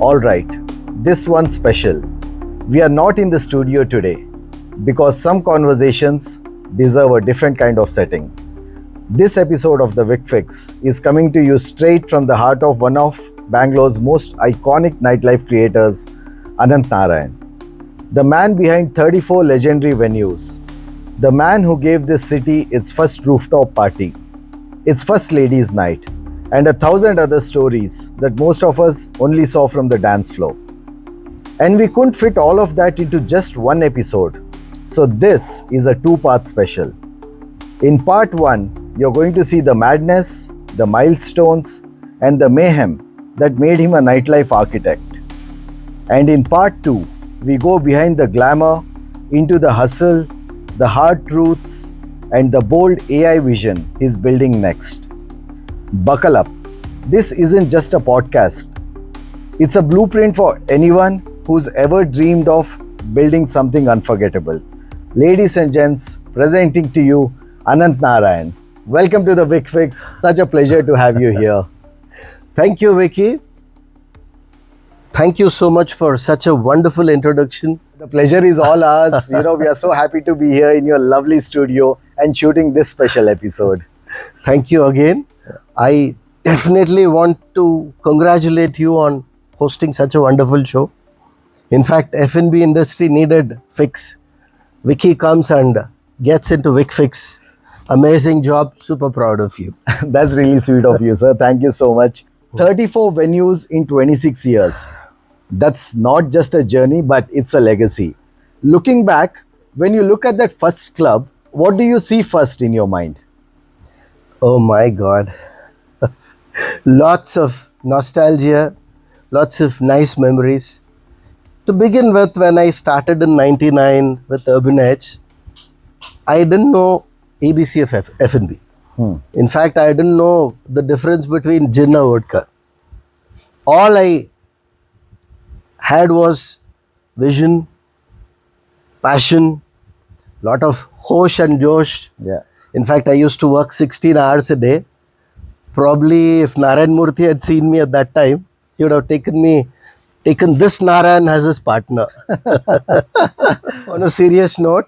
Alright, this one's special. We are not in the studio today because some conversations deserve a different kind of setting. This episode of the Vic Fix is coming to you straight from the heart of one of Bangalore's most iconic nightlife creators, Ananth Narayan. The man behind 34 legendary venues. The man who gave this city its first rooftop party, its first ladies' night, and 1,000 other stories that most of us only saw from the dance floor. And we couldn't fit all of that into just one episode. So this is a two-part special. In part 1, you're going to see the madness, the milestones, and the mayhem that made him a nightlife architect. And in part 2, we go behind the glamour, into the hustle, the hard truths, and the bold AI vision he's building next. Buckle up. This isn't just a podcast. It's a blueprint for anyone who's ever dreamed of building something unforgettable. Ladies and gents, presenting to you Ananth Narayan. Welcome to the Vic Fix. Such a pleasure to have you here. Thank you, Vicky. Thank you so much for such a wonderful introduction. The pleasure is all ours. We are so happy to be here in your lovely studio and shooting this special episode. Thank you again. I definitely want to congratulate you on hosting such a wonderful show. In fact, F&B industry needed fix. Vicky comes and gets into Vic Fix. Amazing job. Super proud of you. That's really sweet of you, sir. Thank you so much. 34 venues in 26 years. That's not just a journey, but it's a legacy. Looking back, when you look at that first club, what do you see first in your mind? Oh my God. Lots of nostalgia, lots of nice memories. To begin with, when I started in 99 with Urban Edge, I didn't know ABC of F&B. In fact, I didn't know the difference between gin or vodka. All I had was vision, passion, lot of hosh and josh. Yeah. In fact, I used to work 16 hours a day. Probably if Narayan Murthy had seen me at that time, he would have taken this Narayan as his partner. On a serious note,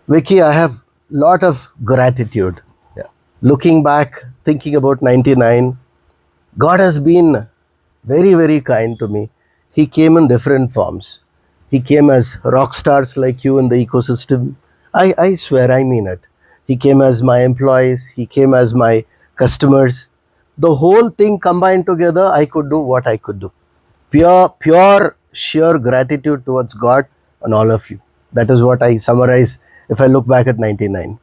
Vicky, I have lot of gratitude. Yeah. Looking back, thinking about 99, God has been very, very kind to me. He came in different forms. He came as rock stars like you in the ecosystem. I swear, I mean it. He came as my employees. He came as my customers. The whole thing combined together, I could do what I could do. Pure, sheer gratitude towards God and all of you. That is what I summarize if I look back at 99.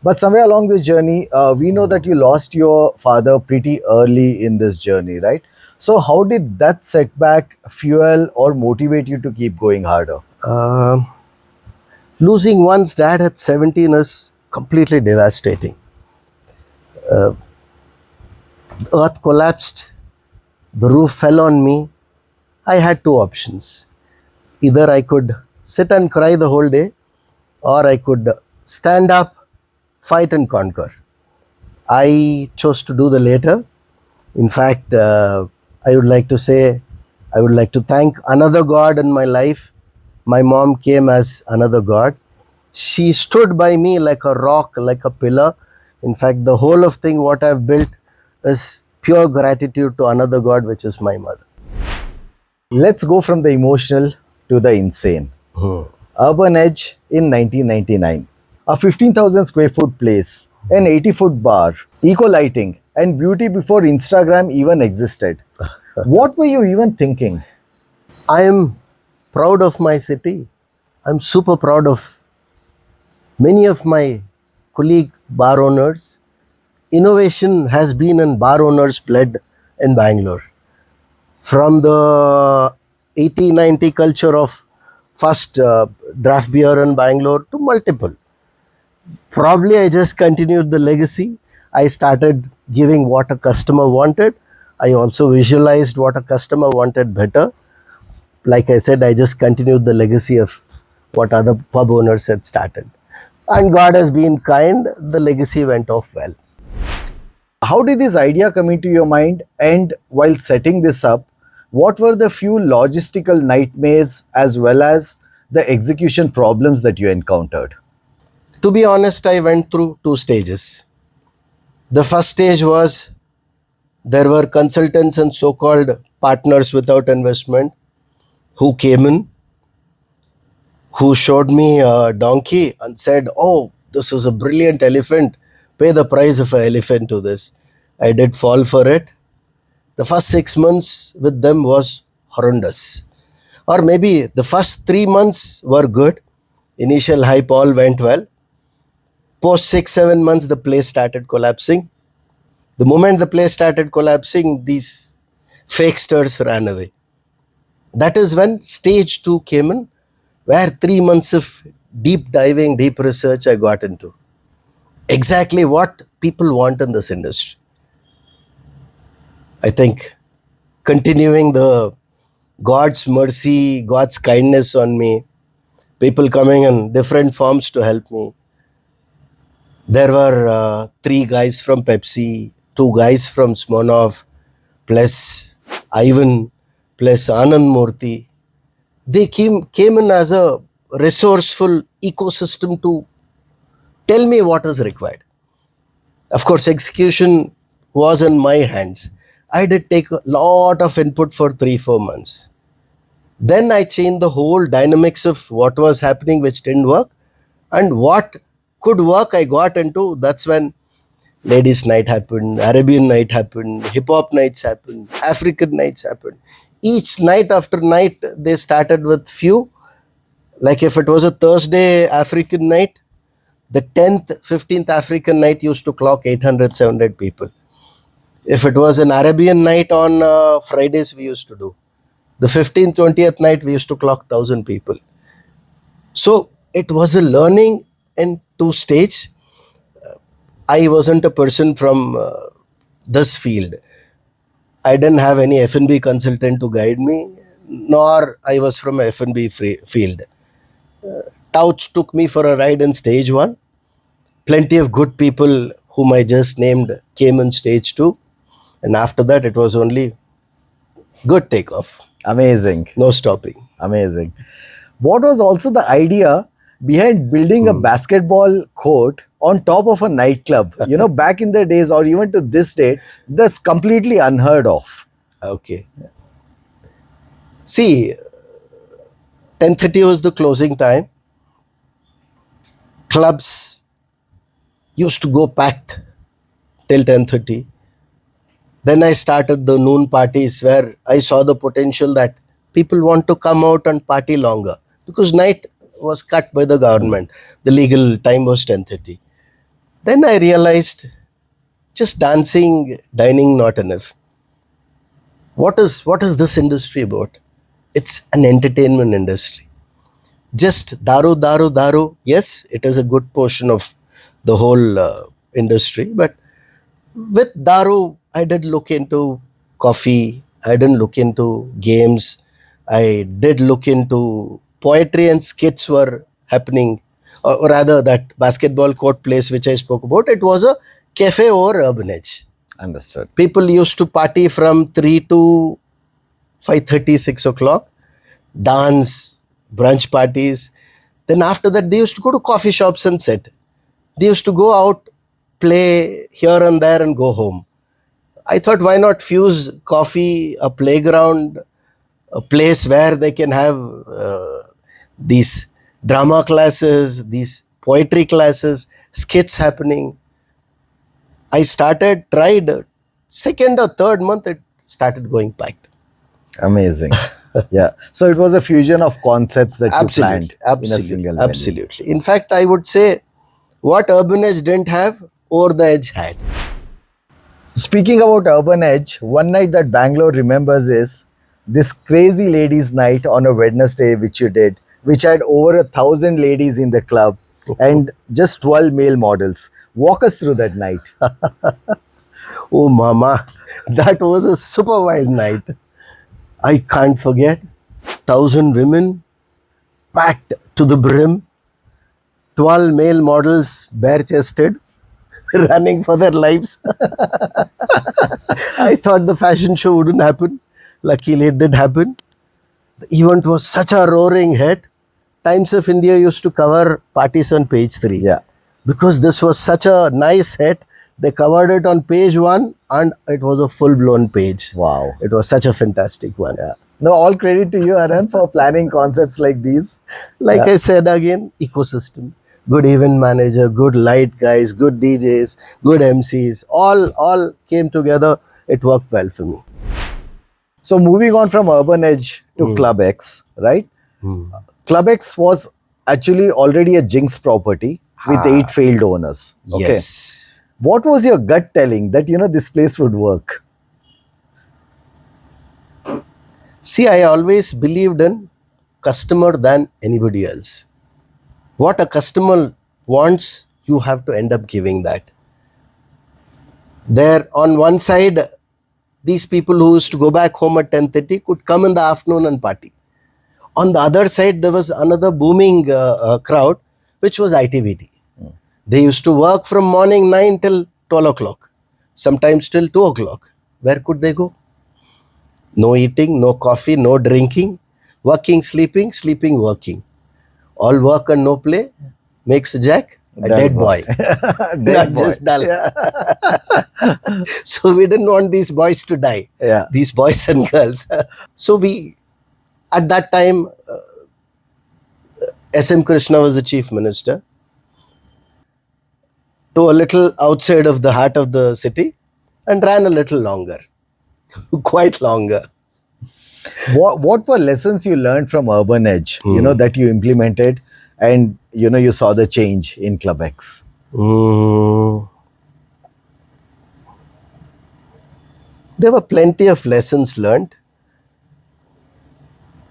But somewhere along this journey, we know that you lost your father pretty early in this journey, right? So how did that setback fuel or motivate you to keep going harder? Losing one's dad at 17 is completely devastating. The earth collapsed, the roof fell on me. I had two options. Either I could sit and cry the whole day, or I could stand up, fight and conquer. I chose to do the latter. In fact, I would like to thank another God in my life. My mom came as another God. She stood by me like a rock, like a pillar. In fact, the whole of thing what I've built is pure gratitude to another God, which is my mother. Let's go from the emotional to the insane. Urban Edge in 1999. A 15,000 square foot place, an 80-foot bar, eco lighting, and beauty before Instagram even existed. What were you even thinking? I am proud of my city. I'm super proud of many of my colleague bar owners. Innovation has been in bar owners' blood in Bangalore. From the 80-90 culture of first draft beer in Bangalore to multiple. Probably I just continued the legacy. I started giving what a customer wanted. I also visualized what a customer wanted better. Like I said, I just continued the legacy of what other pub owners had started. And God has been kind, the legacy went off well. How did this idea come into your mind? And while setting this up, what were the few logistical nightmares as well as the execution problems that you encountered? To be honest, I went through two stages. The first stage was there were consultants and so called partners without investment who came in, who showed me a donkey and said, "Oh, this is a brilliant elephant. Pay the price of an elephant to this." I did fall for it. The first 6 months with them was horrendous. Or maybe the first 3 months were good. Initial hype all went well. Post 6, 7 months, the place started collapsing. The moment the place started collapsing, these fakesters ran away. That is when stage two came in, where 3 months of deep diving, deep research I got into. Exactly what people want in this industry. I think continuing the God's mercy, God's kindness on me, people coming in different forms to help me. There were three guys from Pepsi, two guys from Smirnoff, plus Ivan, plus Anand Murthy. They came in as a resourceful ecosystem to tell me what is required. Of course, execution was in my hands. I did take a lot of input for 3, 4 months. Then I changed the whole dynamics of what was happening, which didn't work, and what could work. I got into. That's when ladies' night happened, Arabian night happened, hip hop nights happened, African nights happened. Each night after night, they started with few. Like if it was a Thursday African night, the 10th, 15th African night used to clock 800, 700 people. If it was an Arabian night on Fridays, we used to do. The 15th, 20th night, we used to clock 1,000 people. So it was a learning in two stage. I wasn't a person from this field. I didn't have any F&B consultant to guide me, nor I was from a F&B field. Touch took me for a ride in stage one. Plenty of good people whom I just named came in stage two. And after that, it was only good takeoff. Amazing. No stopping. Amazing. What was also the idea behind building a basketball court on top of a nightclub? Back in the days or even to this date, that's completely unheard of. Okay. See, 10:30 was the closing time. Clubs used to go packed till 10:30. Then I started the noon parties where I saw the potential that people want to come out and party longer because night was cut by the government. The legal time was 10:30. Then I realized just dancing, dining not enough. What is this industry about? It's an entertainment industry. Just daru, daru, daru. Yes, it is a good portion of the whole industry, but with daru, I did look into coffee. I didn't look into games. I did look into poetry and skits were happening, or rather that basketball court place which I spoke about. It was a cafe or urban edge. Understood. People used to party from 3 to 5:30, 6 o'clock, dance, brunch parties. Then after that, they used to go to coffee shops and sit. They used to go out, play here and there and go home. I thought, why not fuse coffee, a playground, a place where they can have these drama classes, these poetry classes, skits happening. I tried second or third month, it started going packed. Amazing. Yeah. So it was a fusion of concepts that you planned Absolutely, in a single venue. absolutely. In fact, I would say what Urban Edge didn't have, Over the Edge had. Speaking about Urban Edge, one night that Bangalore remembers is this crazy ladies' night on a Wednesday, which you did, which had over 1,000 ladies in the club and just 12 male models. Walk us through that night. Oh, mama, that was a super wild night. I can't forget 1,000 women packed to the brim, 12 male models bare chested, running for their lives. I thought the fashion show wouldn't happen. Luckily, it did happen. The event was such a roaring hit. Times of India used to cover parties on page 3. Yeah. Because this was such a nice hit, they covered it on page 1 and it was a full blown page. Wow. It was such a fantastic one. Yeah. No, all credit to you, Ananth, for planning concepts like these. Like I said again, ecosystem. Good event manager, good light guys, good DJs, good MCs, all came together. It worked well for me. So moving on from Urban Edge to Club X, right? Club X was actually already a Jinx property with 8 failed owners. Okay. Yes. What was your gut telling that, this place would work? See, I always believed in customer than anybody else. What a customer wants, you have to end up giving that. There on one side, these people who used to go back home at 10:30 could come in the afternoon and party. On the other side, there was another booming crowd, which was ITVT. They used to work from morning 9 till 12 o'clock, sometimes till 2 o'clock. Where could they go? No eating, no coffee, no drinking, working, sleeping, sleeping, working. All work and no play makes a Jack a Dull dead boy. boy. Dead Not boy. just dull. So we didn't want these boys to die. Yeah. These boys and girls. So we, at that time, SM Krishna was the chief minister. To a little outside of the heart of the city and ran a little longer. Quite longer. What were lessons you learned from Urban Edge, that you implemented and, you saw the change in Club X? There were plenty of lessons learned.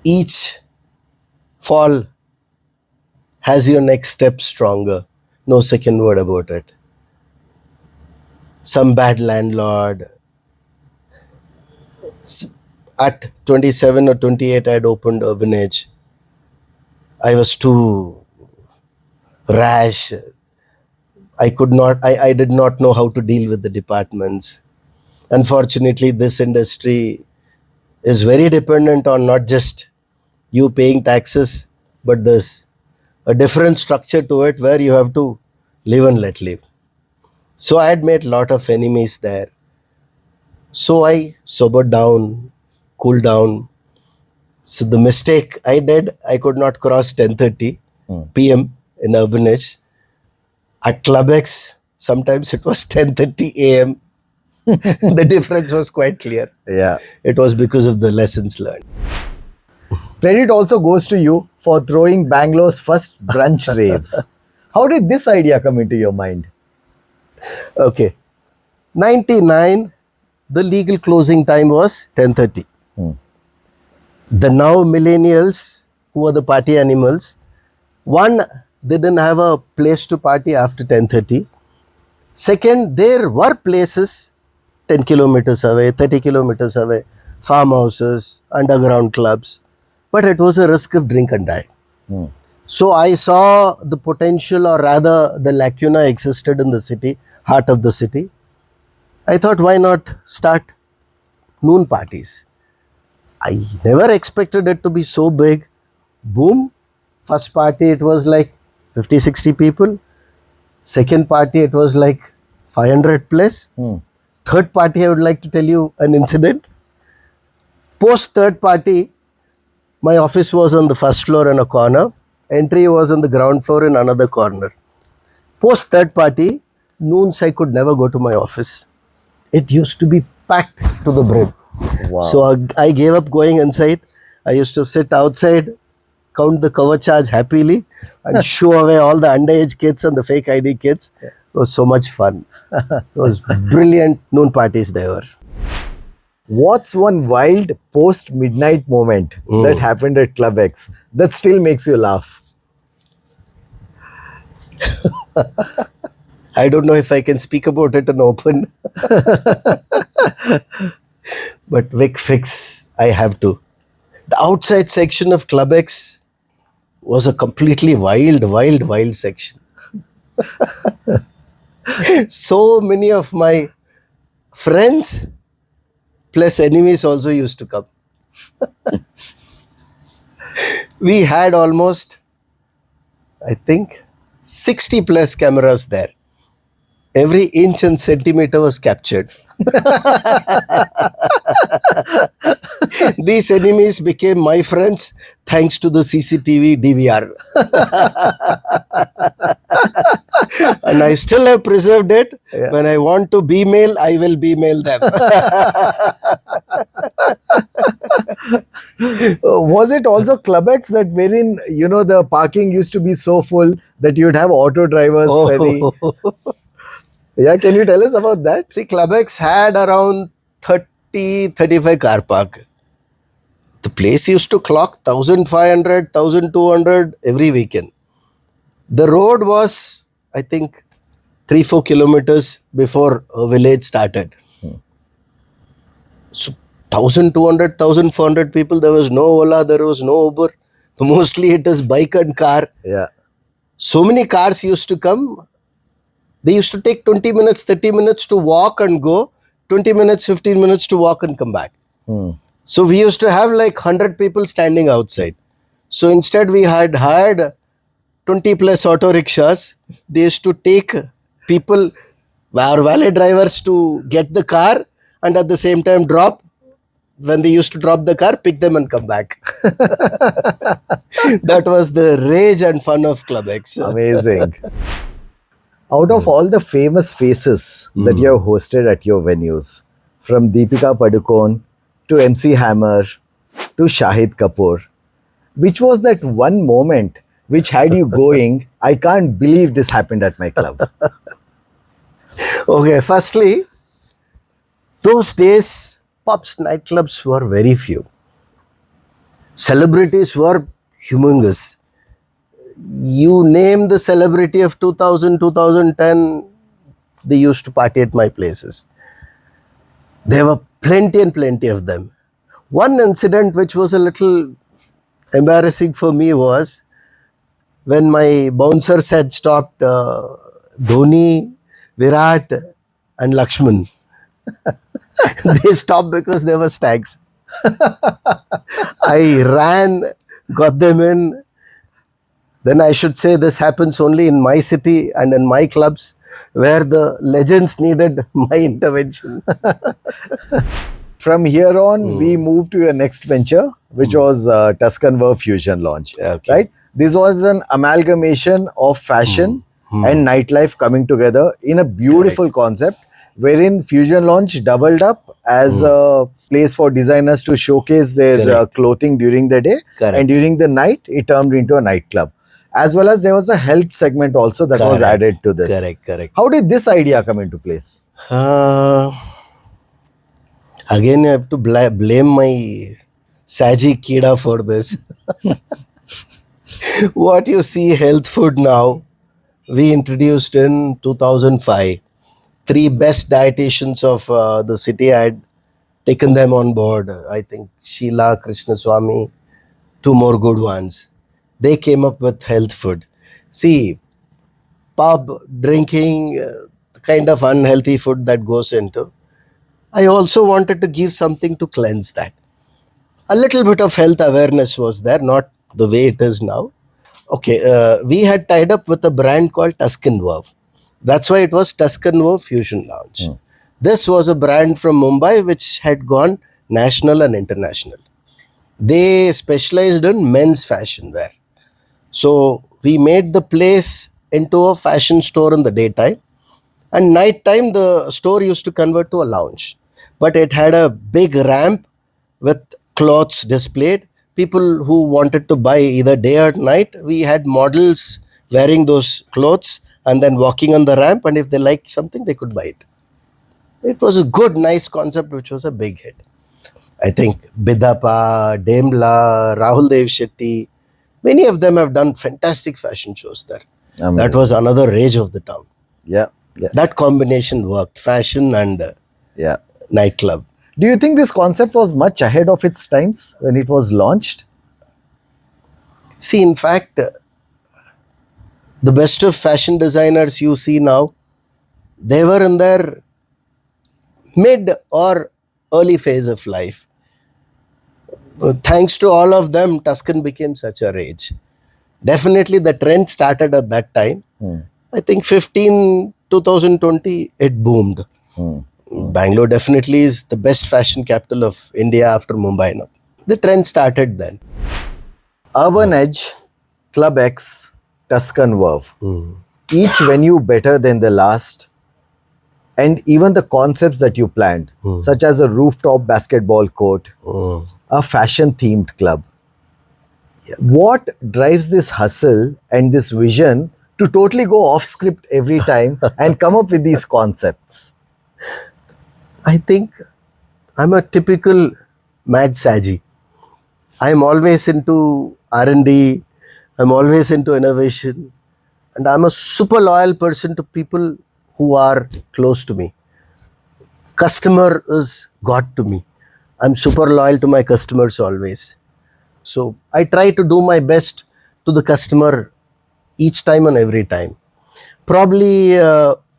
Each fall has your next step stronger. No second word about it. Some bad landlord. At 27 or 28, I had opened Urban Edge. I was too rash. I did not know how to deal with the departments. Unfortunately, this industry is very dependent on not just you paying taxes, but there's a different structure to it where you have to live and let live. So I had made a lot of enemies there. So I sobered down, cooled down. So the mistake I did, I could not cross 10:30 p.m. in Urban Edge. At Club X, sometimes it was 10:30 a.m. The difference was quite clear. Yeah. It was because of the lessons learned. Credit also goes to you for throwing Bangalore's first brunch raves. How did this idea come into your mind? Okay. 99, the legal closing time was 10:30. The now millennials, who are the party animals, one, they didn't have a place to party after 10:30. Second, there were places 10 kilometers away, 30 kilometers away, farmhouses, underground clubs, but it was a risk of drink and die. So I saw the potential, or rather the lacuna existed in the city, heart of the city. I thought, why not start noon parties? I never expected it to be so big. Boom. First party, it was like 50, 60 people. Second party, it was like 500 plus. Third party, I would like to tell you an incident. Post third party, my office was on the first floor in a corner. Entry was on the ground floor in another corner. Post third party, noons I could never go to my office. It used to be packed to the brim. Wow. So I gave up going inside. I used to sit outside, count the cover charge happily, and shoo away all the underage kids and the fake ID kids. It was so much fun. It was brilliant noon parties they were. What's one wild post-midnight moment that happened at Club X that still makes you laugh? I don't know if I can speak about it in open. But Vic Fix, I have to. The outside section of Club X was a completely wild section. So many of my friends plus enemies also used to come. We had almost, I think, 60 plus cameras there. Every inch and centimeter was captured. These enemies became my friends thanks to the CCTV DVR. And I still have preserved it. Yeah. When I want to B-mail, I will B-mail them. Was it also Clubex that wherein, the parking used to be so full that you'd have auto drivers ferry? Yeah, can you tell us about that? See, Clubex had around 30, 35 car park. The place used to clock 1,500, 1,200 every weekend. The road was, I think, 3-4 kilometers before a village started. So 1,200, 1,400 people, there was no Ola, there was no Uber. Mostly it is bike and car. Yeah. So many cars used to come. They used to take 20 minutes, 30 minutes to walk and go, 20 minutes, 15 minutes to walk and come back. So we used to have like 100 people standing outside. So instead we had hired 20 plus auto rickshaws. They used to take people, our valet drivers, to get the car and at the same time drop. When they used to drop the car, pick them and come back. That was the rage and fun of Clubex. Amazing. Out of all the famous faces that you have hosted at your venues, from Deepika Padukone to MC Hammer to Shahid Kapoor, which was that one moment which had you going, I can't believe this happened at my club? Okay, firstly, those days, pubs, nightclubs were very few. Celebrities were humongous. You name the celebrity of 2000, 2010, they used to party at my places. There were plenty and plenty of them. One incident which was a little embarrassing for me was when my bouncers had stopped Dhoni, Virat and Lakshman. They stopped because they were stags. I ran, got them in. Then I should say this happens only in my city and in my clubs where the legends needed my intervention. From here on, we moved to your next venture, which was Tuscan Verve Fusion launch. Okay. Right? This was an amalgamation of fashion and nightlife coming together in a beautiful concept, wherein Fusion Launch doubled up as a place for designers to showcase their clothing during the day, Correct. and during the night, it turned into a nightclub. As well as there was a health segment also that was added to this. Correct. How did this idea come into place? Again, I have to blame my Saji Kida for this. What you see, health food now, we introduced in 2005. 3 best dietitians of the city had taken them on board. I think Sheila, Krishnaswamy, 2 more good ones. They came up with health food. See, pub, drinking, the kind of unhealthy food that goes into. I also wanted to give something to cleanse that. A little bit of health awareness was there, not the way it is now. Okay, we had tied up with a brand called Tuscan Verve. That's why it was Tuscan Verve Fusion Lounge. This was a brand from Mumbai which had gone national and international. They specialized in men's fashion wear. So we made the place into a fashion store in the daytime, and nighttime the store used to convert to a lounge. But it had a big ramp with clothes displayed. People who wanted to buy either day or night, we had models wearing those clothes and then walking on the ramp, and if they liked something, they could buy it. It was a good, nice concept which was a big hit. I think Bidapa, Demla, Rahul Dev Shetty, many of them have done fantastic fashion shows there. Amazing. That was another rage of the town. Yeah. That combination worked, fashion and nightclub. Do you think this concept was much ahead of its times when it was launched? See, in fact, the best of fashion designers you see now, They were in their mid or early phase of life. Thanks to all of them, Tuscan became such a rage. Definitely the trend started at that time. I think 2020, it boomed. Bangalore definitely is the best fashion capital of India after Mumbai now. The trend started then. Urban Edge, Club X, Tuscan Verve. Each venue better than the last. And even the concepts that you planned, such as a rooftop basketball court, a fashion themed club. What drives this hustle and this vision to totally go off script every time and come up with these concepts? I think I'm a typical mad Saji. I'm always into R&D. I'm always into innovation. And I'm a super loyal person to people who are close to me. Customer is God to me. I'm super loyal to my customers always. So I try to do my best to the customer each time and every time. Probably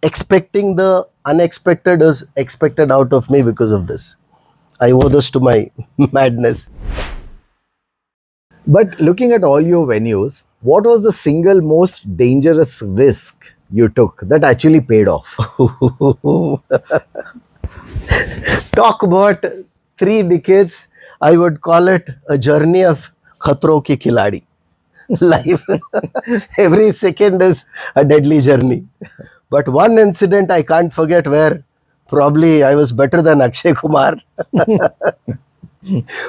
expecting the unexpected is expected out of me because of this. I owe this to my madness. But looking at all your venues, what was the single most dangerous risk you took that actually paid off? Talk about 3 decades, I would call it a journey of khatro ki khiladi. Life, every second is a deadly journey. But one incident I can't forget where probably I was better than Akshay Kumar.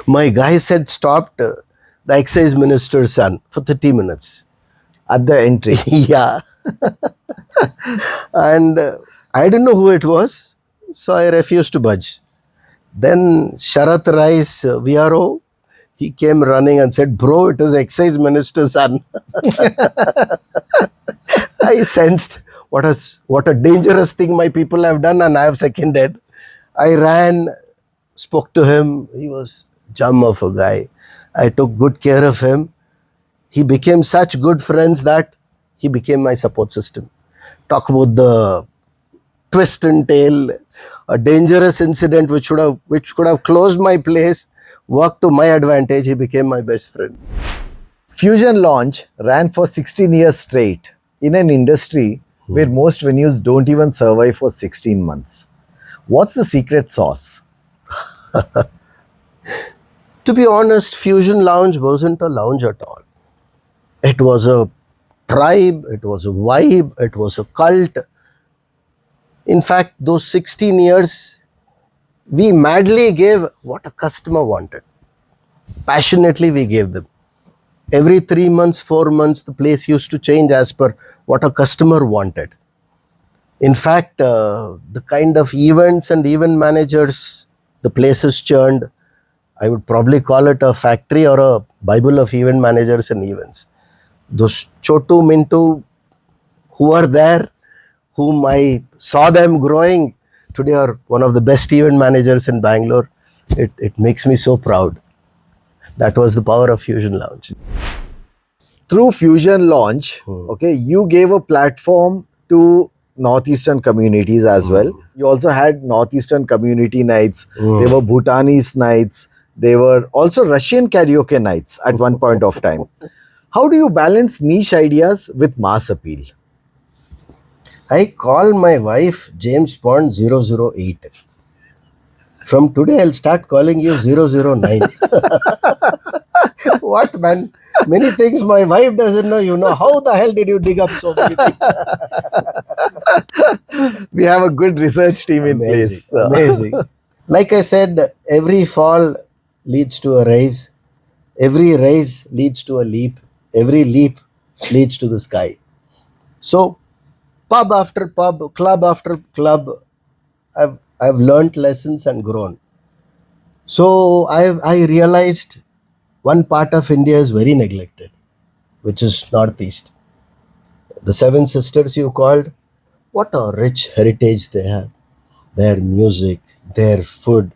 My guy said stopped the excise minister's son for 30 minutes. At the entry. Yeah. And I didn't know who it was, so I refused to budge. Then Sharat Rice, VRO, he came running and said, "Bro, it is excise minister's son." I sensed what a dangerous thing my people have done, and I have seconded. I ran, spoke to him. He was gem of a guy. I took good care of him. He became such good friends that he became my support system. Talk about the twist and tail, a dangerous incident which could have closed my place, worked to my advantage. He became my best friend. Fusion Launch ran for 16 years straight in an industry where most venues don't even survive for 16 months. What's the secret sauce? To be honest, Fusion Lounge wasn't a lounge at all. It was a tribe, it was a vibe, it was a cult. In fact, those 16 years, we madly gave what a customer wanted. Passionately, we gave them. Every 3 months, 4 months, the place used to change as per what a customer wanted. In fact, the kind of events and event managers the place has churned, I would probably call it a factory or a Bible of event managers and events. Those Chotu Mintu who are there, whom I saw them growing, today are one of the best event managers in Bangalore. It makes me so proud. That was the power of Fusion Lounge. Through Fusion Launch, okay, you gave a platform to Northeastern communities as well. You also had Northeastern community nights. There were Bhutanese nights. There were also Russian karaoke nights at one point of time. How do you balance niche ideas with mass appeal? I call my wife James Bond 008. From today, I'll start calling you 009. What, man? Many things my wife doesn't know. You know, how the hell did you dig up so many things? We have a good research team in place. Amazing. Like I said, every fall leads to a rise. Every rise leads to a leap. Every leap leads to the sky. So, pub after pub, club after club, I've learnt lessons and grown. So I realized one part of India is very neglected, which is Northeast. The Seven Sisters you called, what a rich heritage they have. Their music, their food,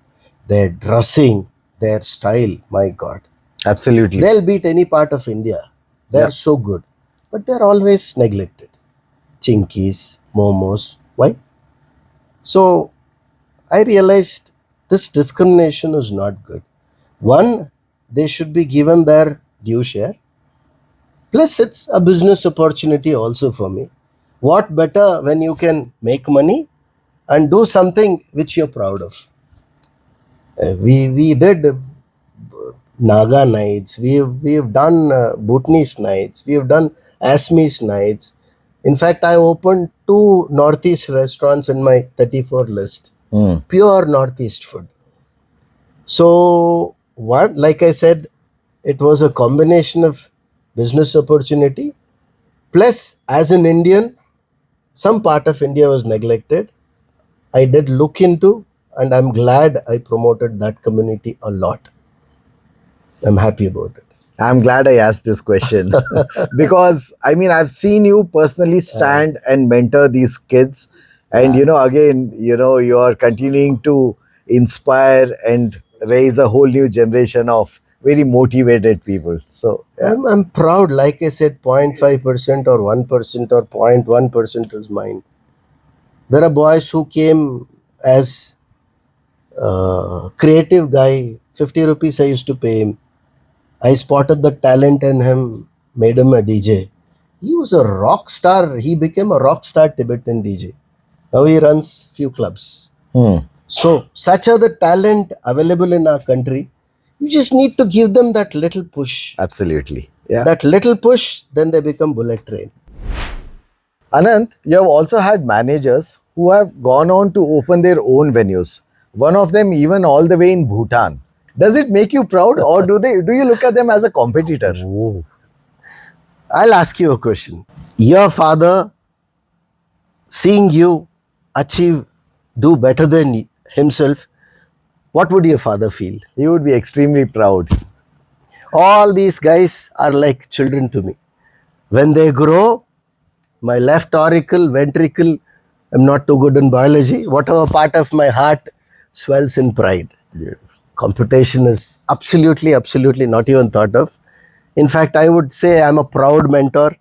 their dressing, their style, my God. Absolutely. They'll beat any part of India. They're so good. But they're always neglected. Chinkies, momos. Why? So I realized this discrimination is not good. One, they should be given their due share. Plus, it's a business opportunity also for me. What better when you can make money and do something which you're proud of? We did Naga nights. We've done Bhutanese nights. We've done Assamese nights. In fact, I opened 2 Northeast restaurants in my 34 list. Pure Northeast food. So what, like I said, it was a combination of business opportunity plus, as an Indian, some part of India was neglected. I did look into, and I'm glad I promoted that community a lot. I'm happy about it. I'm glad I asked this question because I mean, I've seen you personally stand and mentor these kids. And, again, you're continuing to inspire and raise a whole new generation of very motivated people. So, yeah. I'm proud, like I said, 0.5% or 1% or 0.1% is mine. There are boys who came as creative guy, 50 rupees I used to pay him. I spotted the talent in him, made him a DJ. He was a rock star. He became a rock star Tibetan DJ. Now he runs few clubs. So such are the talent available in our country. You just need to give them that little push. Absolutely. Yeah. That little push, then they become bullet train. Ananth, you have also had managers who have gone on to open their own venues. One of them even all the way in Bhutan. Does it make you proud, or do you look at them as a competitor? Oh. I'll ask you a question. Your father, seeing you do better than himself, what would your father feel? He would be extremely proud. All these guys are like children to me. When they grow, my left auricle, ventricle, I'm not too good in biology, whatever part of my heart swells in pride. Beautiful. Competition is absolutely not even thought of. In fact, I would say I'm a proud mentor.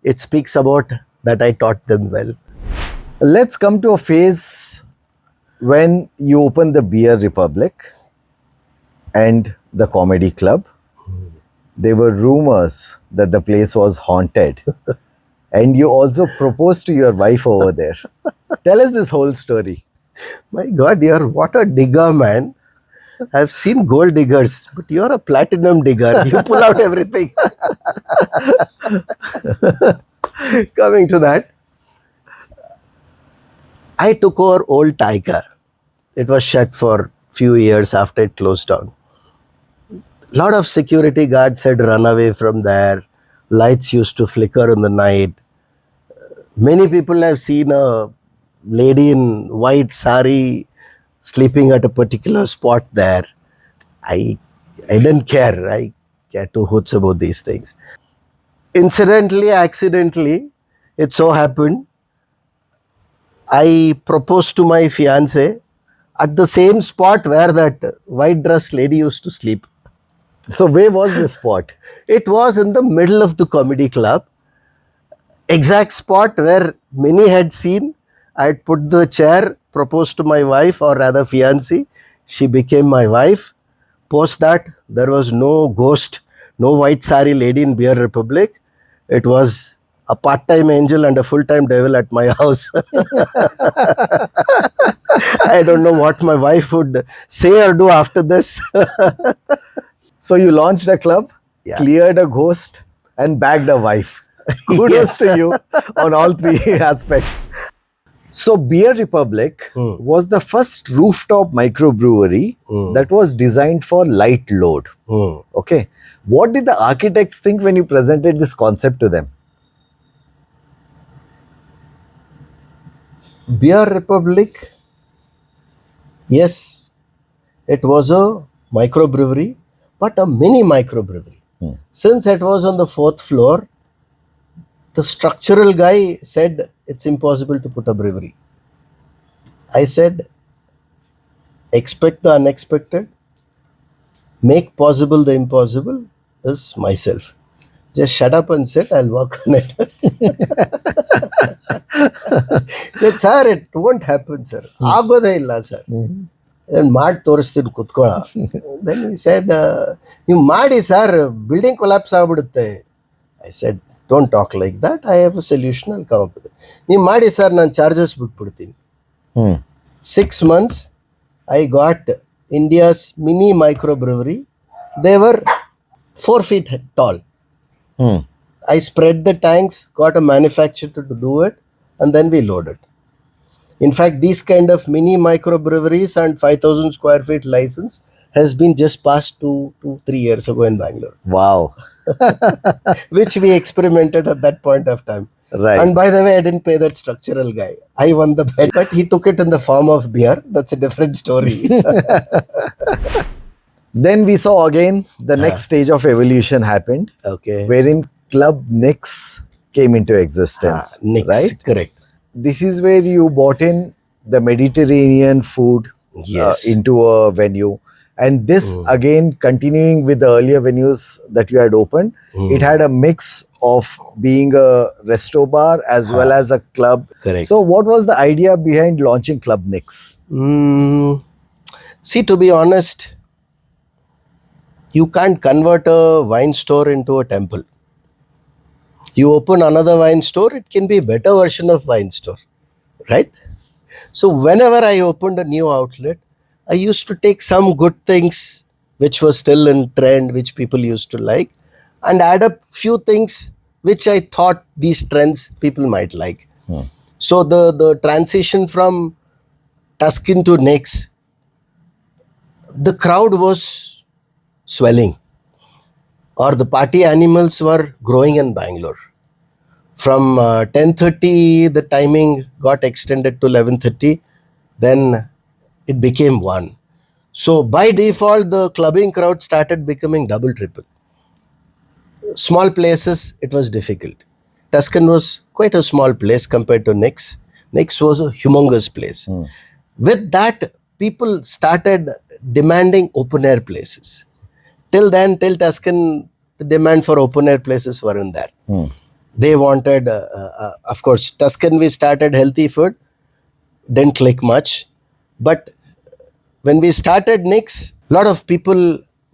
It speaks about that I taught them well. Let's come to a phase when you opened the Bierre Republic and the comedy club. There were rumors that the place was haunted. And you also proposed to your wife over there. Tell us this whole story. My God, you're what a digger, man. I've seen gold diggers, but you're a platinum digger. You pull out everything. Coming to that, I took over old Tiger. It was shut for few years after it closed down. Lot of security guards had run away from there. Lights used to flicker in the night. Many people have seen a lady in white sari sleeping at a particular spot there. I didn't care. I care two hoots about these things. Incidentally, accidentally, it so happened, I proposed to my fiance at the same spot where that white dress lady used to sleep. So where was this spot? It was in the middle of the comedy club. Exact spot where many had seen. I had put the chair, proposed to my wife, or rather fiancée. She became my wife. Post that, there was no ghost, no white sari lady in Bierre Republic. It was a part-time angel and a full-time devil at my house. I don't know what my wife would say or do after this. So you launched a club, cleared a ghost, and bagged a wife. Kudos to you on all three aspects. So Bierre Republic was the first rooftop microbrewery that was designed for light load. Okay. What did the architects think when you presented this concept to them? Bierre Republic, yes, it was a microbrewery, but a mini microbrewery. Since it was on the 4th floor, the structural guy said it's impossible to put a brewery. I said, expect the unexpected, make possible the impossible is myself. Just shut up and sit, I'll work on it. said, sir, it won't happen, sir. ಆಗೋದೇ ಇಲ್ಲ sir. ಮಾಡಿ ತೋರಿಸ್ತೀನಿ ಕುತ್ಕೊಳ್ಳ. Then he said, ನೀವು ಮಾಡಿ sir, building collapse ಆಗ್ಬಿಡುತ್ತೆ. I said, don't talk like that. I have a solution. I'll come up with it. ನೀವು ಮಾಡಿ sir, ನಾನು charges ಬಿಟ್ಬಿಡ್ತೀನಿ. 6 months, I got India's mini microbrewery. They were 4 feet tall. I spread the tanks, got a manufacturer to do it, and then we loaded. In fact, these kind of mini microbreweries and 5,000 square feet license has been just passed 2-3 years ago in Bangalore, Wow. which we experimented at that point of time. Right. And by the way, I didn't pay that structural guy. I won the bet, but he took it in the form of beer. That's a different story. Then we saw again the next stage of evolution happened, Okay. wherein Club Nix came into existence. Nix, Right? correct. This is where you bought in the Mediterranean food Yes. into a venue. And this again, continuing with the earlier venues that you had opened, it had a mix of being a resto bar as well as a club. Correct. So what was the idea behind launching Club Nix? See, to be honest, you can't convert a wine store into a temple. You open another wine store, it can be a better version of wine store, right? So whenever I opened a new outlet, I used to take some good things which were still in trend, which people used to like, and add up few things which I thought these trends people might like. So the transition from Tuscan to Nix, the crowd was swelling, or the party animals were growing in Bangalore. From 10:30, the timing got extended to 11:30. Then it became 1. So by default, the clubbing crowd started becoming double, triple. Small places, it was difficult. Tuscan was quite a small place compared to Nix. Nix was a humongous place. With that, people started demanding open air places. Till then, till Tuscan, the demand for open air places weren't there. They wanted, of course, Tuscan, we started healthy food, didn't click much. But when we started Nix, a lot of people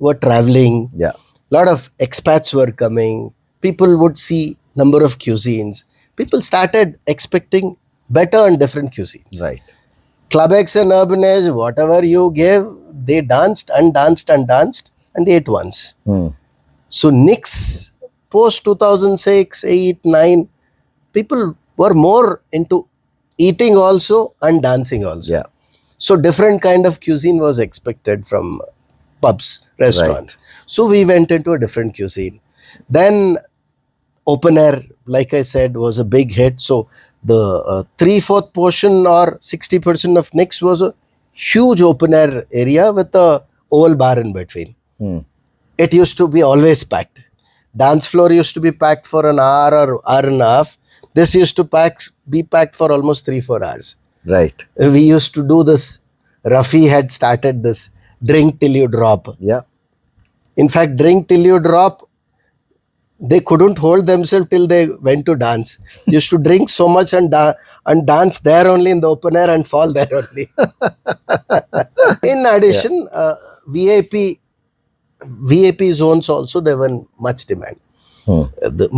were traveling. Yeah. Lot of expats were coming. People would see number of cuisines. People started expecting better and different cuisines. Right. Club X and Urban Edge, whatever you gave, they danced and danced and danced and ate once. So Nix, post 2006, 8, 9, people were more into eating also and dancing also. Yeah. So different kind of cuisine was expected from pubs, restaurants. So we went into a different cuisine. Then open air, like I said, was a big hit. So the 3/4 portion or 60% of Nix was a huge open air area with a oval bar in between. It used to be always packed. Dance floor used to be packed for an hour or hour and a half. This used to be packed for almost 3-4 hours. Right. We used to do this. Rafi had started this drink till you drop. Yeah. In fact, drink till you drop, they couldn't hold themselves till they went to dance. Used to drink so much and dance there only in the open air and fall there only. In addition, VIP zones also, there were much demand.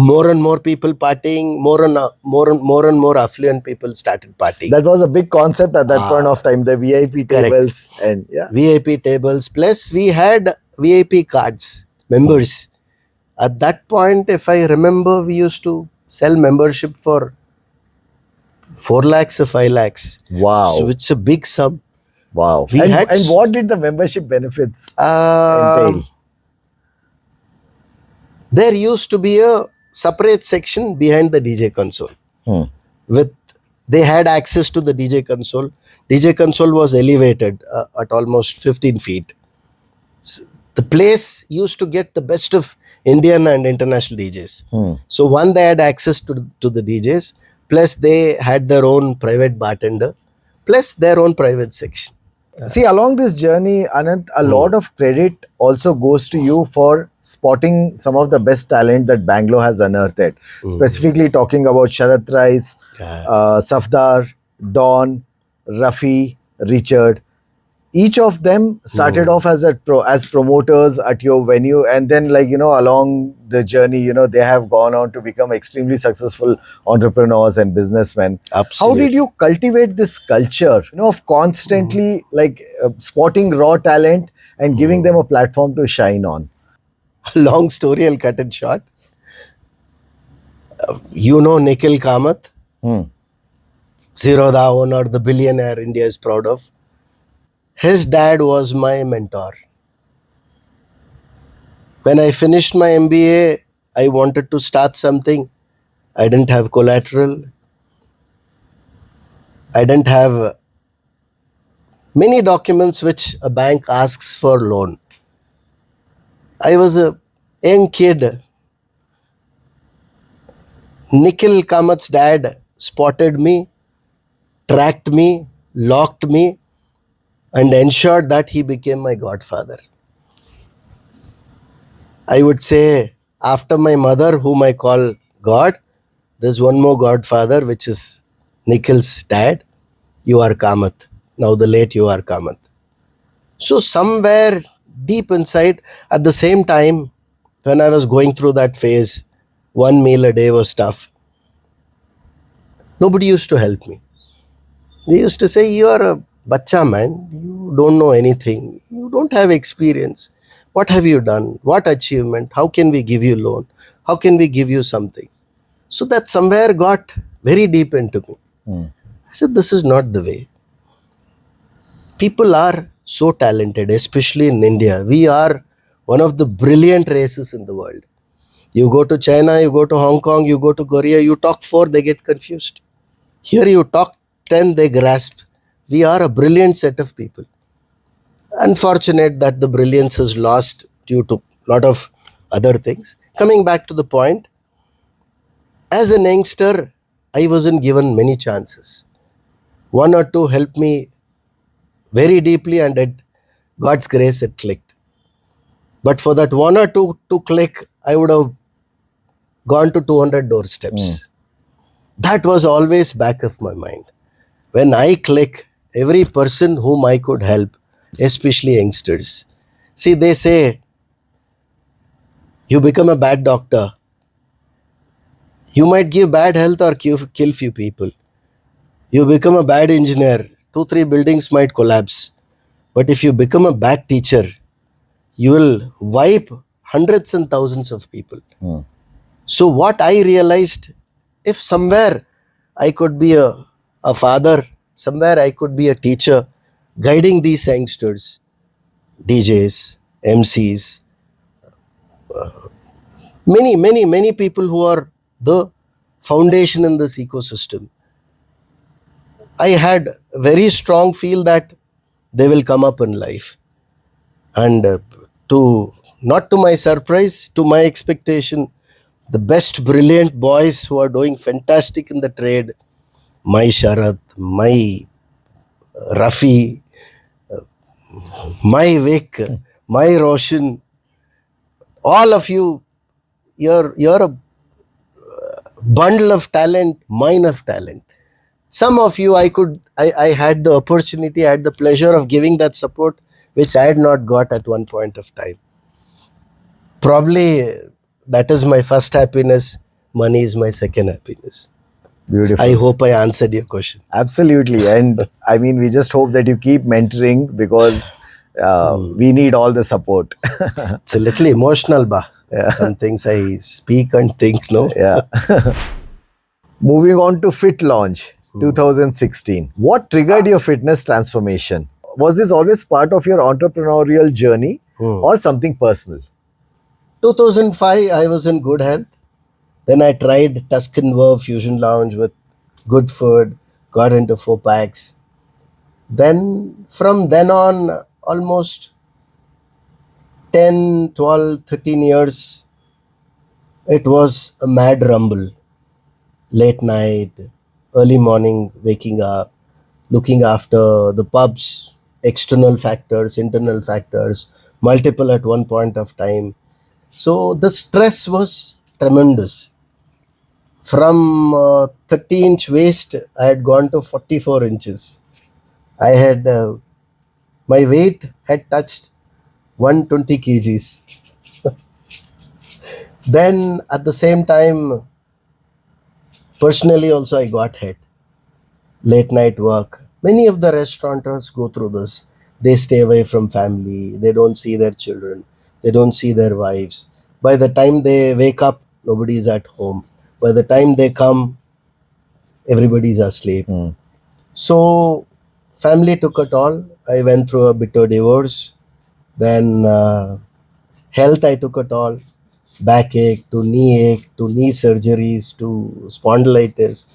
More and more people partying, more and more affluent people started partying. That was a big concept at that point of time, the VIP tables. And yeah. VIP tables, plus we had VIP cards, members. At that point, if I remember, we used to sell membership for 4 lakhs or 5 lakhs. Wow. So it's a big sum. Wow. And what did the membership benefits entail? There used to be a separate section behind the DJ console. They had access to the DJ console. DJ console was elevated at almost 15 feet. The place used to get the best of Indian and international DJs. So one, they had access to the DJs, plus they had their own private bartender, plus their own private section. See, along this journey, Ananth, a lot of credit also goes to you for spotting some of the best talent that Bangalore has unearthed. Specifically, talking about Sharath Rice, Yeah. Safdar, Don, Rafi, Richard. Each of them started off as as promoters at your venue, and then, like, along the journey, they have gone on to become extremely successful entrepreneurs and businessmen. How did Absolutely. you cultivate this culture, of constantly, like, spotting raw talent and giving them a platform to shine on? Long story, I'll cut it short. You know Nikhil Kamath, Hmm. Zero the owner, the billionaire India is proud of. His dad was my mentor. When I finished my MBA, I wanted to start something. I didn't have collateral. I didn't have many documents which a bank asks for loan. I was a young kid. Nikhil Kamath's dad spotted me, tracked me, locked me, and ensured that he became my godfather. I would say, after my mother, whom I call God, there's one more godfather, which is Nikhil's dad. You are Kamath. Now, the late you are Kamath. So, somewhere deep inside, at the same time, when I was going through that phase, one meal a day was tough. Nobody used to help me. They used to say, "You are a bacha, man. You don't know anything. You don't have experience. What have you done? What achievement? How can we give you loan? How can we give you something?" So that somewhere got very deep into me. I said, "This is not the way." People are so talented, especially in India. We are one of the brilliant races in the world. You go to China, you go to Hong Kong, you go to Korea, you talk four, they get confused. Here you talk 10, they grasp. We are a brilliant set of people. Unfortunate that the brilliance is lost due to a lot of other things. Coming back to the point, as a youngster, I wasn't given many chances. One or two helped me very deeply, and at God's grace, it clicked. But for that one or two to click, I would have gone to 200 doorsteps. That was always back of my mind. When I click, every person whom I could help, especially youngsters. See, they say you become a bad doctor, you might give bad health or kill few people. You become a bad engineer, two, three buildings might collapse. But if you become a bad teacher, you will wipe hundreds and thousands of people. So what I realized, if somewhere I could be a father, somewhere I could be a teacher, guiding these youngsters, DJs, MCs, many people who are the foundation in this ecosystem. I had a very strong feel that they will come up in life. And to not to my surprise, to my expectation, the best brilliant boys who are doing fantastic in the trade, my Sharath, my Rafi, my Vic, my Roshan, all of you, you're a bundle of talent, mine of talent. Some of you I had the opportunity, I had the pleasure of giving that support which I had not got at one point of time. Probably that is my first happiness. Money is my second happiness. Beautiful. I hope I answered your question. Absolutely. And I mean, we just hope that you keep mentoring because we need all the support. It's a little emotional, ba. Some things I speak and think, no? Yeah. Moving on to Fit Launch 2016. What triggered your fitness transformation? Was this always part of your entrepreneurial journey or something personal? 2005, I was in good health. Then I tried Tuscan Verve Fusion Lounge with good food, got into 4 packs. Then, from then on, almost 10, 12, 13 years, it was a mad rumble. Late night, early morning, waking up, looking after the pubs, external factors, internal factors, multiple at one point of time. So the stress was tremendous. From 30-inch waist, I had gone to 44 inches. I had my weight had touched 120 kgs. Then at the same time, personally also I got hit. Late night work. Many of the restaurateurs go through this. They stay away from family. They don't see their children. They don't see their wives. By the time they wake up, nobody is at home. By the time they come, everybody's asleep. So family took a toll. I went through a bitter divorce. Then health, I took a toll. Backache to knee surgeries to spondylitis.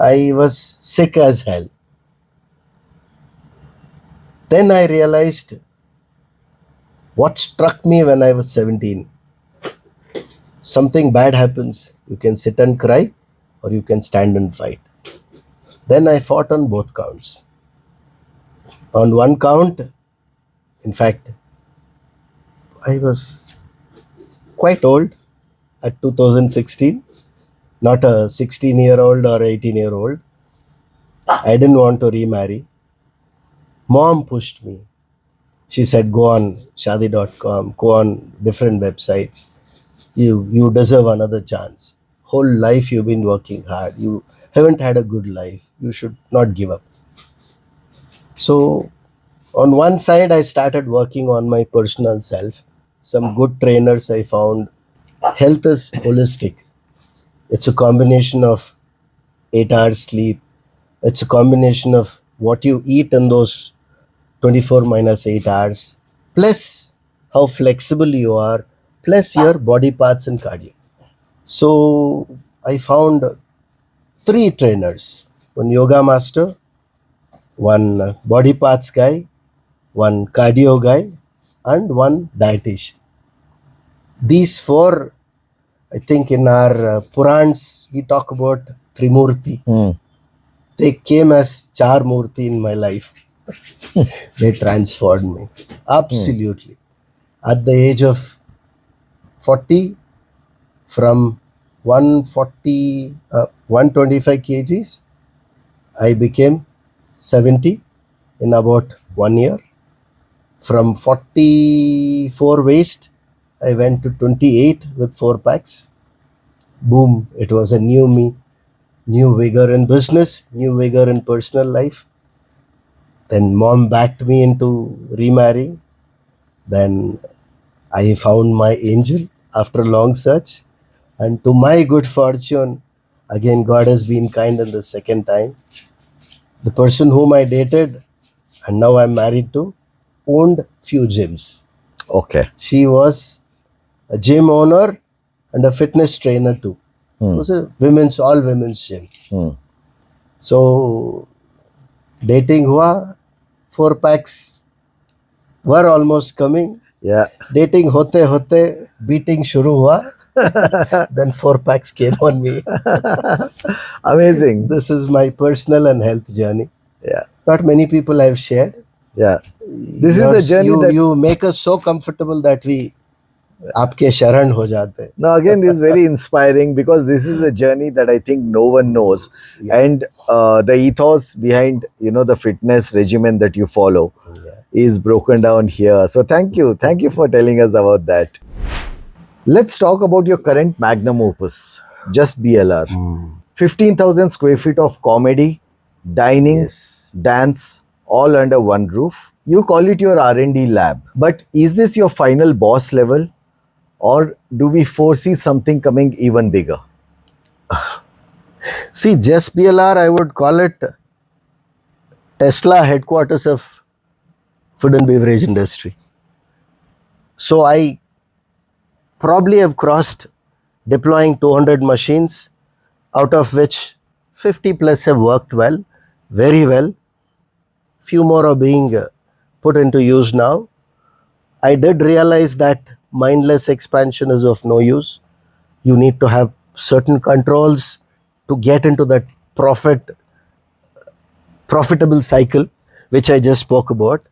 I was sick as hell. Then I realized what struck me when I was 17. Something bad happens. You can sit and cry or you can stand and fight. Then I fought on both counts. On one count, in fact, I was quite old at 2016, not a 16-year-old or 18-year-old. I didn't want to remarry. Mom pushed me. She said, go on shadi.com, go on different websites. You deserve another chance. Whole life you've been working hard. You haven't had a good life. You should not give up. So on one side, I started working on my personal self. Some good trainers I found. Health is holistic. It's a combination of 8 hours sleep. It's a combination of what you eat in those 24 minus 8 hours, plus how flexible you are, plus your body parts and cardio. So I found 3 trainers, one yoga master, one body parts guy, one cardio guy, and one dietitian. These 4, I think in our Purans, we talk about Trimurti. They came as Char Murti in my life. They transformed me. Absolutely. At the age of 40, from 125 kgs, I became 70 in about 1 year. From 44 waist, I went to 28 with 4 packs. Boom, it was a new me, new vigor in business, new vigor in personal life. Then mom backed me into remarrying. Then I found my angel after a long search. And to my good fortune, again, God has been kind in the second time. The person whom I dated and now I'm married to owned few gyms. Okay. She was a gym owner and a fitness trainer too. It was a all women's gym. So dating hua, 4 packs were almost coming. Yeah. Dating hote, beating shuru hua. Then 4 packs came on me. Amazing. This is my personal and health journey. Yeah. Not many people I've shared. Yeah. This is the journey that you make us so comfortable that we आपके शरण हो जाते. Now again, this is very inspiring because this is the journey that I think no one knows, and the ethos behind the fitness regimen that you follow is broken down here. So thank you for telling us about that. Let's talk about your current magnum opus, just BLR. 15,000 square feet of comedy, dining, dance, all under one roof. You call it your R&D lab. But is this your final boss level? Or do we foresee something coming even bigger? See, just BLR, I would call it Tesla headquarters of food and beverage industry. So I probably have crossed deploying 200 machines, out of which 50 plus have worked well, very well. Few more are being put into use now. I did realize that mindless expansion is of no use. You need to have certain controls to get into that profitable cycle, which I just spoke about.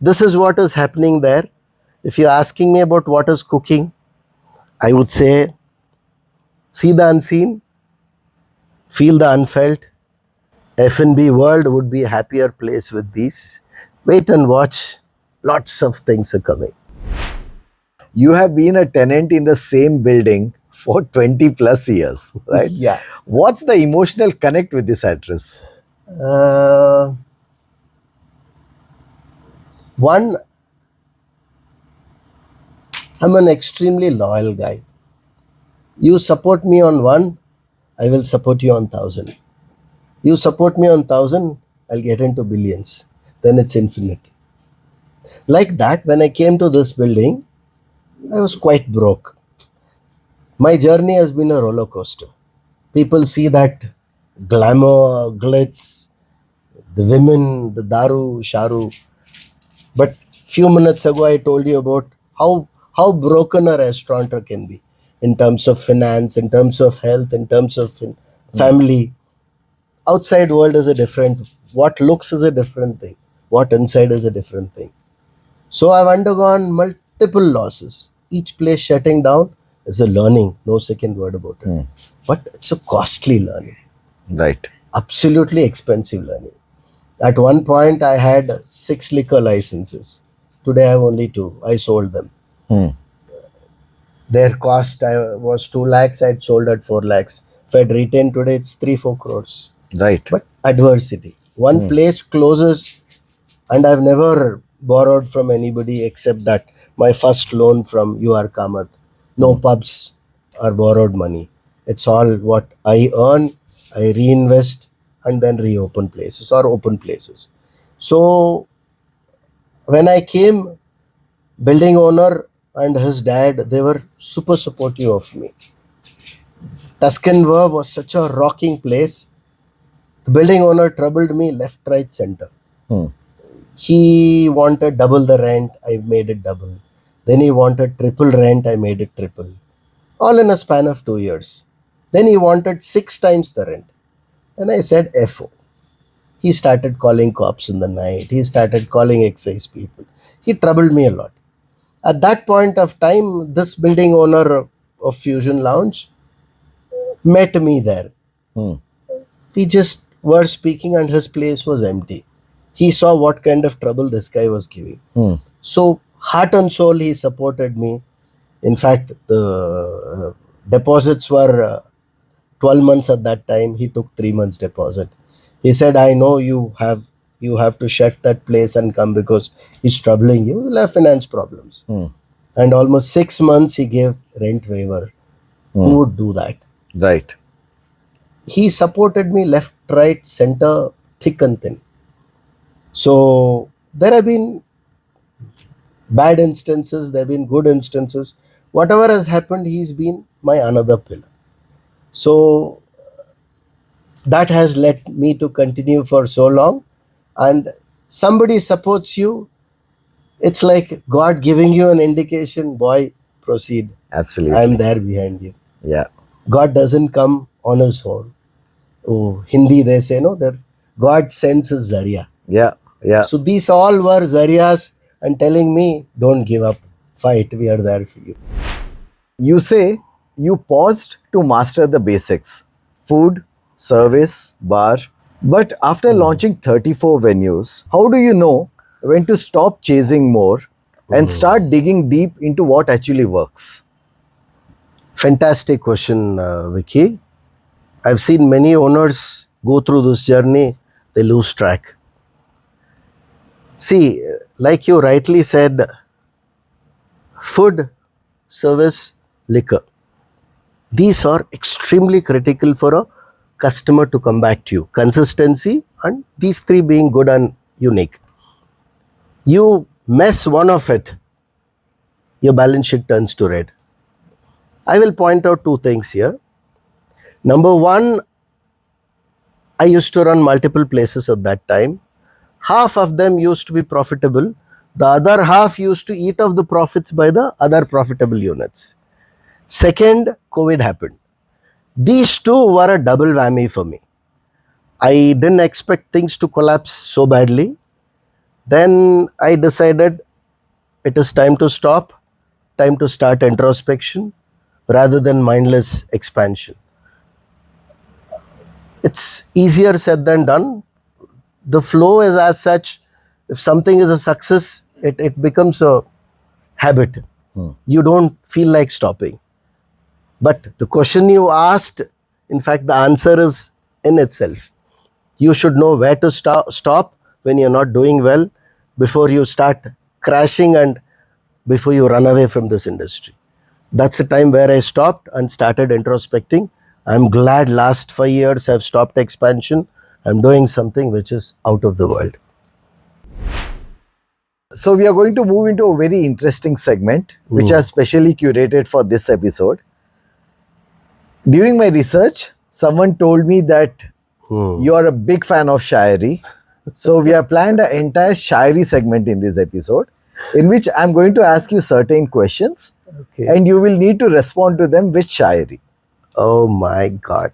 This is what is happening there. If you're asking me about what is cooking, I would say see the unseen, feel the unfelt. F&B world would be a happier place with these. Wait and watch. Lots of things are coming. You have been a tenant in the same building for 20 plus years, right? Yeah. What's the emotional connect with this address? Uh, One, I'm an extremely loyal guy. You support me on one, I will support you on 1,000. You support me on 1,000, I'll get into billions. Then it's infinity. Like that, when I came to this building, I was quite broke. My journey has been a roller coaster. People see that glamour, glitz, the women, the daru, sharu. But few minutes ago, I told you about how broken a restaurateur can be in terms of finance, in terms of health, in terms of family. Outside world is a different. What looks is a different thing. What inside is a different thing. So I've undergone multiple losses. Each place shutting down is a learning. No second word about it. But it's a costly learning. Right. Absolutely expensive learning. At one point, I had 6 liquor licenses. Today, I have only 2. I sold them. Their cost was 2 lakhs. I had sold at 4 lakhs. If I'd retained today, it's 3-4 crores. Right. But adversity. One place closes, and I've never borrowed from anybody except that my first loan from UR Kamath. No pubs or borrowed money. It's all what I earn, I reinvest, and then reopen places or open places. So when I came, building owner and his dad, they were super supportive of me. Tuscan Verve was such a rocking place. The building owner troubled me left, right, center. He wanted double the rent, I made it double. Then he wanted triple rent, I made it triple. All in a span of 2 years. Then he wanted 6 times the rent. And I said, FO. He started calling cops in the night. He started calling excise people. He troubled me a lot. At that point of time, this building owner of Fusion Lounge met me there. We just were speaking and his place was empty. He saw what kind of trouble this guy was giving. So, heart and soul, he supported me. In fact, the deposits were 12 months at that time. He took 3 months deposit. He said, I know you have to shut that place and come because he's troubling you. You'll have finance problems. And almost 6 months he gave rent waiver. Who would do that? Right. He supported me left, right, center, thick and thin. So there have been bad instances, there have been good instances. Whatever has happened, he's been my another pillar. So that has led me to continue for so long. And somebody supports you, it's like God giving you an indication, boy, proceed. Absolutely. I'm there behind you. Yeah. God doesn't come on his own. Oh, Hindi they say, no, that God sends his Zarya. Yeah. Yeah. So these all were Zaryas and telling me, don't give up, fight, we are there for you. You say you paused to master the basics: food, service, bar. But after launching 34 venues, how do you know when to stop chasing more and start digging deep into what actually works? Fantastic question, Vicky. I've seen many owners go through this journey, they lose track. See, like you rightly said, food, service, liquor. These are extremely critical for a customer to come back to you. Consistency and these 3 being good and unique. You mess one of it, your balance sheet turns to red. I will point out 2 things here. Number 1, I used to run multiple places at that time. Half of them used to be profitable. The other half used to eat off the profits by the other profitable units. Second, COVID happened. These 2 were a double whammy for me. I didn't expect things to collapse so badly. Then I decided it is time to stop, time to start introspection rather than mindless expansion. It's easier said than done. The flow is as such. If something is a success, it becomes a habit. You don't feel like stopping. But the question you asked, in fact, the answer is in itself. You should know where to stop when you're not doing well before you start crashing and before you run away from this industry. That's the time where I stopped and started introspecting. I'm glad last 5 years I've stopped expansion. I'm doing something which is out of the world. So we are going to move into a very interesting segment, which I've specially curated for this episode. During my research, someone told me that you are a big fan of Shayari. So we have planned an entire Shayari segment in this episode, in which I'm going to ask you certain questions, and you will need to respond to them with Shayari. Oh my God.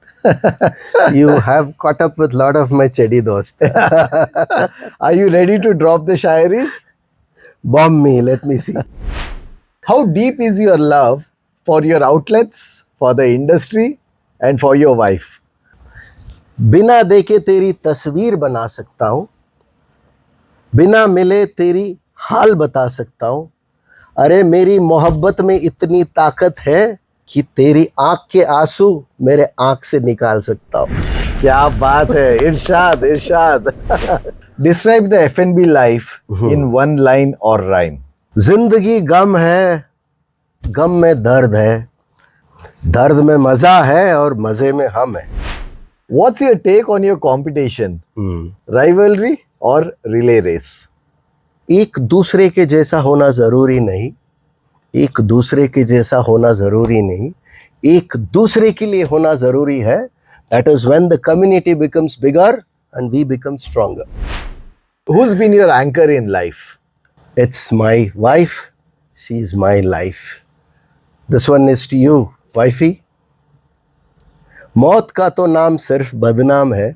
You have caught up with a lot of my chedi dost. Are you ready to drop the Shayaris? Bomb me, let me see. How deep is your love for your outlets, for the industry, and for your wife? बिना देखे तेरी तस्वीर बना सकता हूँ, बिना मिले तेरी हाल बता सकता हूँ. अरे मेरी मोहब्बत में इतनी ताकत है कि तेरी आंख के आंसू मेरे आंख से निकाल सकता हूँ. क्या बात है, इरशाद इरशाद. Describe the F&B life in one line or rhyme. जिंदगी गम है, गम में दर्द है, दर्द में मजा है और मजे में हम है. What's your take on your competition? Rivalry or relay race? एक दूसरे के जैसा होना जरूरी नहीं, एक दूसरे के जैसा होना जरूरी नहीं, एक दूसरे के लिए होना जरूरी है. That is when the community becomes bigger and we become stronger. Who's been your anchor in life? It's my wife. She's my life. This one is to you, wifey. मौत का तो नाम सिर्फ बदनाम है,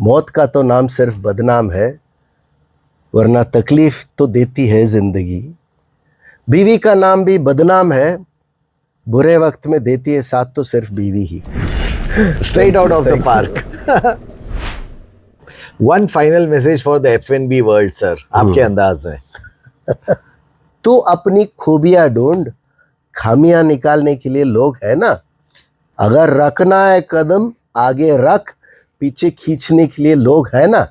मौत का तो नाम सिर्फ बदनाम है, वरना तकलीफ तो देती है जिंदगी. बीवी का नाम भी बदनाम है, बुरे वक्त में देती है साथ तो सिर्फ बीवी ही. Straight out of the park. One final message for the F&B world, sir. आपके अंदाज में. तू अपनी खूबियां ढूंढ, खामियां निकालने के लिए लोग है ना. अगर रखना है कदम आगे रख, पीछे खींचने के लिए लोग है ना.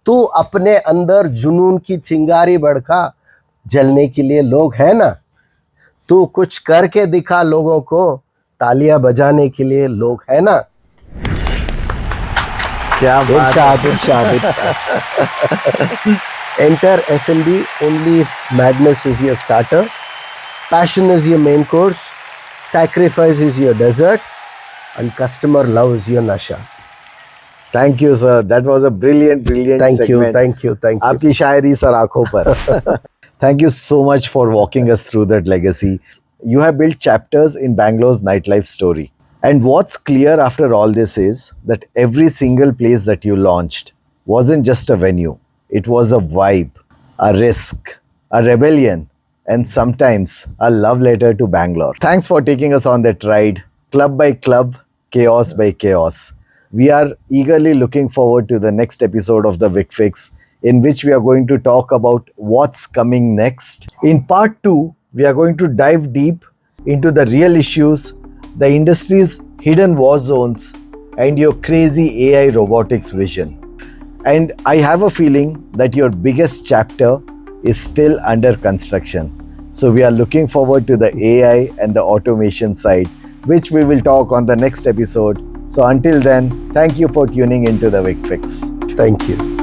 तू अपने अंदर जुनून की चिंगारी भड़का, जलने के लिए लोग है ना. तू कुछ करके दिखा लोगों को, तालियां बजाने के लिए लोग है ना. क्या इरशाद इरशाद इरशाद. Enter F&B only if madness is your starter, passion is your main course, sacrifice is your dessert, and customer love is your nasha. Thank you, sir. That was a brilliant Thank segment. you, thank you, thank you. आपकी शायरी sir आंखों पर. Thank you so much for walking us through that legacy. You have built chapters in Bangalore's nightlife story. And what's clear after all this is that every single place that you launched wasn't just a venue. It was a vibe, a risk, a rebellion, and sometimes a love letter to Bangalore. Thanks for taking us on that ride, club by club, chaos by chaos. We are eagerly looking forward to the next episode of the Vic Fix, in which we are going to talk about what's coming next. In part 2, we are going to dive deep into the real issues, the industry's hidden war zones, and your crazy AI robotics vision. And I have a feeling that your biggest chapter is still under construction. So we are looking forward to the AI and the automation side, which we will talk on the next episode. So until then, thank you for tuning into the Vic Fix. Thank you.